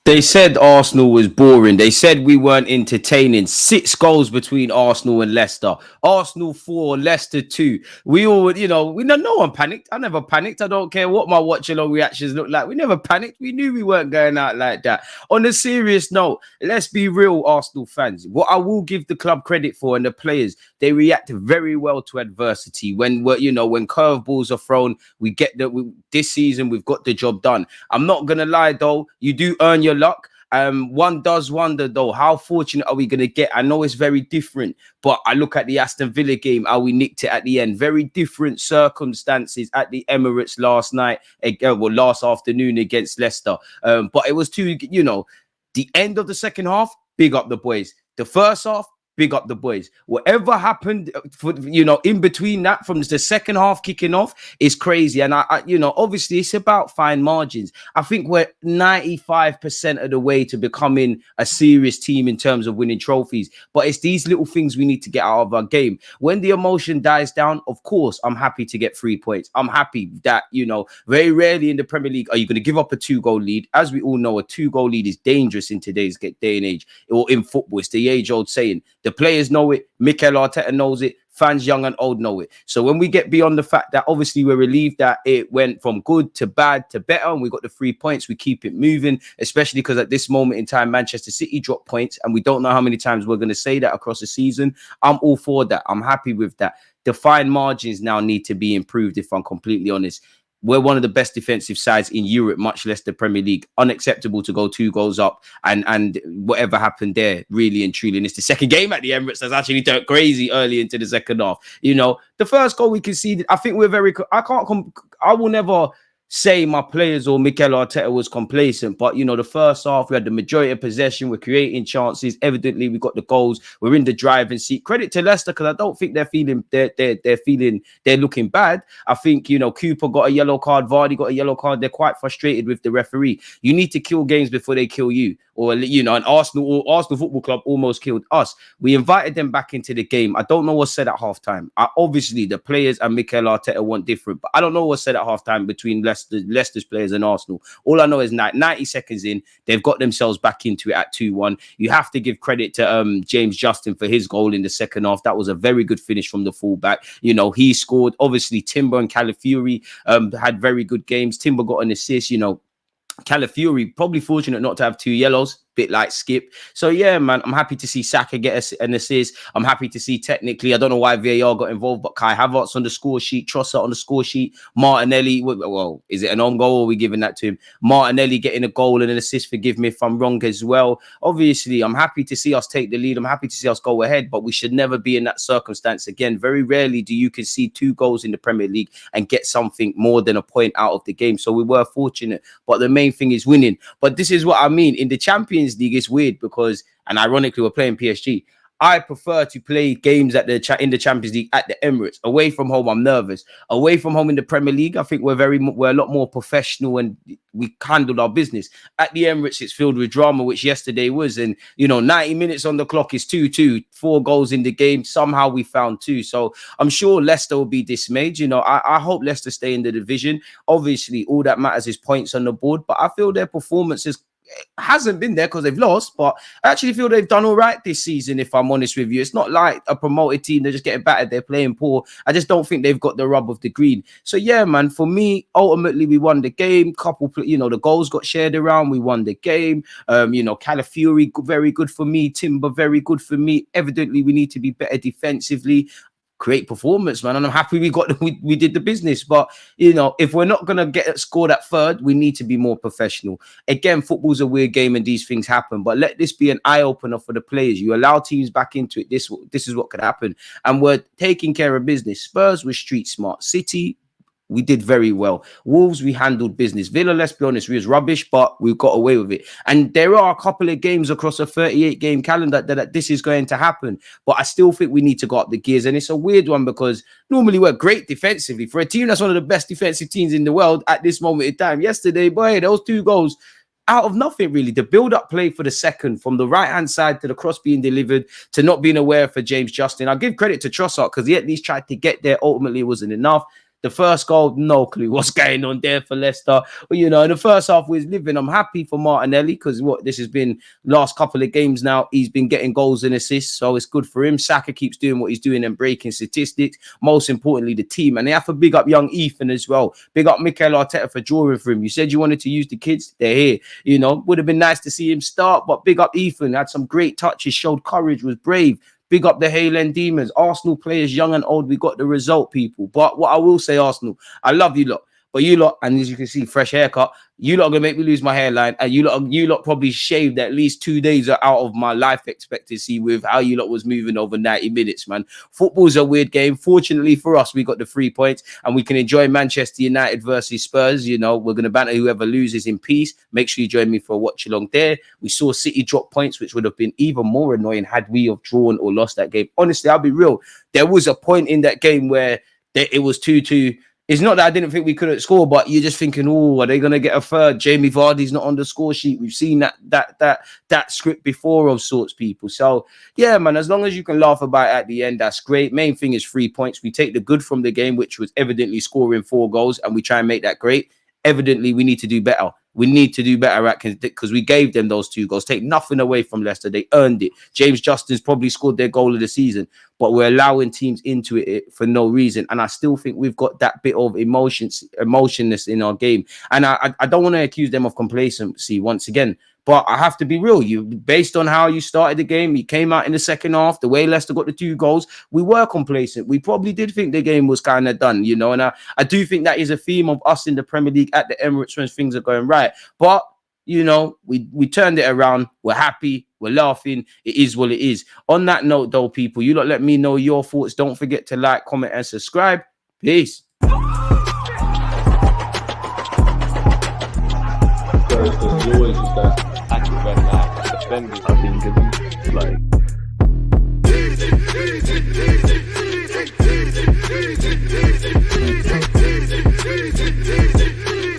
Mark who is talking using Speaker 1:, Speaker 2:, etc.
Speaker 1: They said Arsenal was boring. They said we weren't entertaining. 6 goals between Arsenal and Leicester. Arsenal 4, Leicester 2. We all, no one panicked. I never panicked. I don't care what my watch-along reactions look like. We never panicked. We knew we weren't going out like that. On a serious note, let's be real, Arsenal fans. What I will give the club credit for and the players, they react very well to adversity. When curveballs are thrown, we get this season we've got the job done. I'm not gonna lie though, you do earn your luck. One does wonder though, how fortunate are we going to get? I know it's very different, but I look at the Aston Villa game, how we nicked it at the end. Very different circumstances at the Emirates last afternoon against Leicester. But it was the end of the second half, big up the boys. The first half, big up the boys. Whatever happened in between that, from the second half kicking off, is crazy. And I obviously it's about fine margins. I think we're 95% of the way to becoming a serious team in terms of winning trophies. But it's these little things we need to get out of our game. When the emotion dies down, of course, I'm happy to get 3 points. I'm happy that, very rarely in the Premier League are you going to give up a 2-goal lead. As we all know, a 2-goal lead is dangerous in today's day and age, or in football. It's the age-old saying. The players know it. Mikel Arteta knows it. Fans young and old know it. So when we get beyond the fact that obviously we're relieved that it went from good to bad to better and we got the 3 points, we keep it moving, especially because at this moment in time, Manchester City dropped points and we don't know how many times we're going to say that across the season. I'm all for that. I'm happy with that. The fine margins now need to be improved, if I'm completely honest. We're one of the best defensive sides in Europe, much less the Premier League. Unacceptable to go 2 goals up and whatever happened there, really and truly. And it's the second game at the Emirates that's actually turned crazy early into the second half. The first goal we conceded, I think we're very... I will never say my players or Mikel Arteta was complacent, but the first half we had the majority of possession, we're creating chances, evidently we got the goals, we're in the driving seat. Credit to Leicester, because I don't think they're looking bad. I think Cooper got a yellow card, Vardy got a yellow card. They're quite frustrated with the referee. You need to kill games before they kill you. Or and Arsenal Football Club almost killed us. We invited them back into the game. I don't know what's said at halftime. Obviously the players and Mikel Arteta want different, but I don't know what's said at halftime between Leicester's players and Arsenal. All I know is 90 seconds in, they've got themselves back into it at 2-1. You have to give credit to James Justin for his goal in the second half. That was a very good finish from the fullback. He scored. Obviously Timber and Calafiori had very good games. Timber got an assist. Calafiori probably fortunate not to have 2 yellows, bit like Skip. So yeah, man, I'm happy to see Saka get an assist. I'm happy to see, technically, I don't know why VAR got involved, but Kai Havertz on the score sheet, Trossard on the score sheet, Martinelli, well, is it an own goal or are we giving that to him? Martinelli getting a goal and an assist, forgive me if I'm wrong as well. Obviously, I'm happy to see us take the lead. I'm happy to see us go ahead, but we should never be in that circumstance again. Very rarely do you concede 2 goals in the Premier League and get something more than a point out of the game. So we were fortunate, but the main thing is winning. But this is what I mean. In the Champions League, it's weird because, and ironically, we're playing PSG. I prefer to play games in the Champions League at the Emirates. Away from home, I'm nervous. Away from home in the Premier League, I think we're a lot more professional and we handled our business. At the Emirates, it's filled with drama, which yesterday was. And 90 minutes on the clock is 2-2, 4 goals in the game. Somehow we found 2. So I'm sure Leicester will be dismayed. I hope Leicester stay in the division. Obviously, all that matters is points on the board. But I feel their performances hasn't been there because they've lost, but I actually feel they've done all right this season, if I'm honest with you. It's not like a promoted team, they're just getting battered, they're playing poor. I just don't think they've got the rub of the green. So yeah, man, for me, ultimately we won the game. The goals got shared around, we won the game. Calafiori, very good for me. Timber, very good for me. Evidently we need to be better defensively. Great performance, man, and I'm happy we did the business. But if we're not gonna get scored at third, we need to be more professional. Again, football's a weird game and these things happen, but let this be an eye-opener for the players. You allow teams back into it, this is what could happen, and we're taking care of business. Spurs were street smart. City, we did very well. Wolves, we handled business. Villa, let's be honest, we was rubbish, but we got away with it. And there are a couple of games across a 38-game calendar that this is going to happen. But I still think we need to go up the gears. And it's a weird one because normally we're great defensively. For a team that's one of the best defensive teams in the world at this moment in time. Yesterday, boy, those 2 goals out of nothing, really. The build-up play for the second, from the right-hand side to the cross being delivered to not being aware for James Justin. I'll give credit to Trossard because he at least tried to get there. Ultimately, it wasn't enough. The first goal, no clue what's going on there for Leicester. But, you know, in the first half, we was living. I'm happy for Martinelli because this has been last couple of games now. He's been getting goals and assists, so it's good for him. Saka keeps doing what he's doing and breaking statistics. Most importantly, the team. And they have to big up young Ethan as well. Big up Mikel Arteta for drawing for him. You said you wanted to use the kids. They're here. You know, would have been nice to see him start, but big up Ethan. Had some great touches, showed courage, was brave. Big up the Haaland Demons. Arsenal players, young and old, we got the result, people. But what I will say, Arsenal, I love you lot. But you lot, and as you can see, fresh haircut, you lot are going to make me lose my hairline. And you lot probably shaved at least 2 days out of my life expectancy with how you lot was moving over 90 minutes, man. Football's a weird game. Fortunately for us, we got the 3 points and we can enjoy Manchester United versus Spurs. You know, we're going to banter whoever loses in peace. Make sure you join me for a watch along there. We saw City drop points, which would have been even more annoying had we have drawn or lost that game. Honestly, I'll be real. There was a point in that game where it was 2-2. It's not that I didn't think we couldn't score, but you're just thinking, oh, are they going to get a third? Jamie Vardy's not on the score sheet. We've seen that script before of sorts, people. So, yeah, man, as long as you can laugh about it at the end, that's great. Main thing is 3 points. We take the good from the game, which was evidently scoring 4 goals, and we try and make that great. Evidently, we need to do better. We need to do better because we gave them those 2 goals. Take nothing away from Leicester. They earned it. James Justin's probably scored their goal of the season, but we're allowing teams into it for no reason. And I still think we've got that bit of emotionless in our game. And I don't want to accuse them of complacency once again, but I have to be real. Based on how you started the game, you came out in the second half, the way Leicester got the 2 goals, we were complacent. We probably did think the game was kind of done, you know, and I do think that is a theme of us in the Premier League at the Emirates when things are going right. But, you know, we turned it around. We're happy. We're laughing. It is what it is. On that note, though, people, you lot let me know your thoughts. Don't forget to like, comment, and subscribe. Peace.
Speaker 2: Always just that active red line defenders. I think like